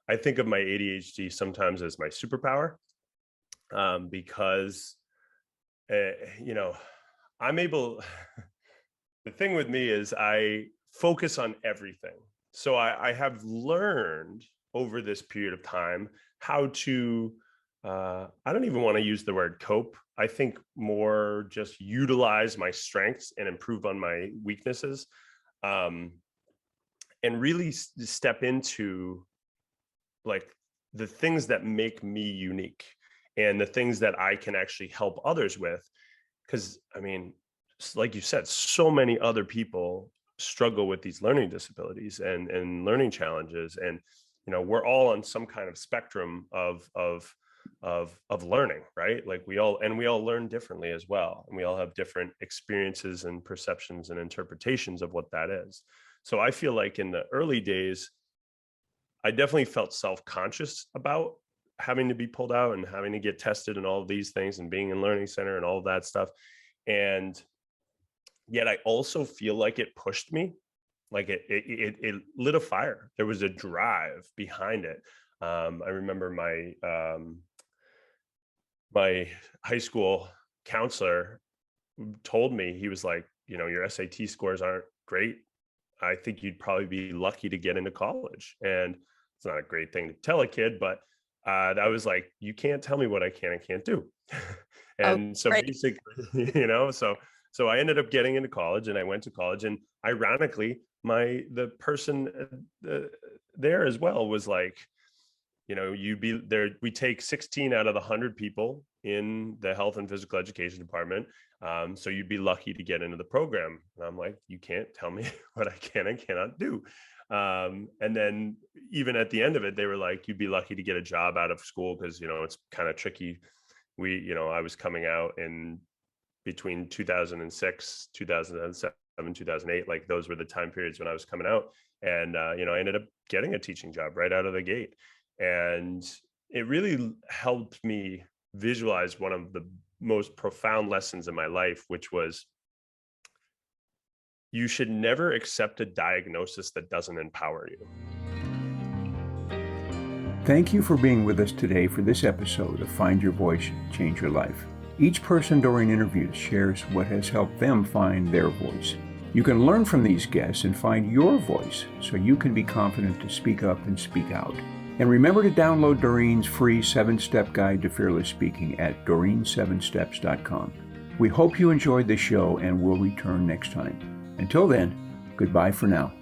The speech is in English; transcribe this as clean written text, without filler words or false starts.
I think of my ADHD sometimes as my superpower, because uh, you know, I'm able. The thing with me is I focus on everything. So I have learned over this period of time how to, I don't even want to use the word cope. I think more just utilize my strengths and improve on my weaknesses, um, and really step into like the things that make me unique and the things that I can actually help others with. Because I mean, like you said, so many other people struggle with these learning disabilities and learning challenges, and we're all on some kind of spectrum of learning, right? Like we all learn differently as well, and we all have different experiences and perceptions and interpretations of what that is. So I feel like in the early days I definitely felt self-conscious about having to be pulled out and having to get tested and all of these things and being in learning center and all of that stuff. And yet I also feel like it pushed me, like it lit a fire. There was a drive behind it. I remember my high school counselor told me, he was like, your SAT scores aren't great. I think you'd probably be lucky to get into college. And it's not a great thing to tell a kid, but I was like, you can't tell me what I can and can't do. Oh, And so right. basically, so I ended up getting into college, and I went to college, and ironically, the person there as well was like, you'd be there. We take 16 out of the 100 people in the health and physical education department. So you'd be lucky to get into the program. And I'm like, you can't tell me what I can and cannot do. And then even at the end of it, they were like, you'd be lucky to get a job out of school because, it's kind of tricky. I was coming out in between 2006, 2007, 2008. Like those were the time periods when I was coming out. And, I ended up getting a teaching job right out of the gate. And it really helped me visualize one of the most profound lessons in my life, which was you should never accept a diagnosis that doesn't empower you. Thank you for being with us today for this episode of Find Your Voice, Change Your Life. Each person during interviews shares what has helped them find their voice. You can learn from these guests and find your voice so you can be confident to speak up and speak out. And remember to download Doreen's free 7-step guide to fearless speaking at doreen7steps.com. We hope you enjoyed the show and will return next time. Until then, goodbye for now.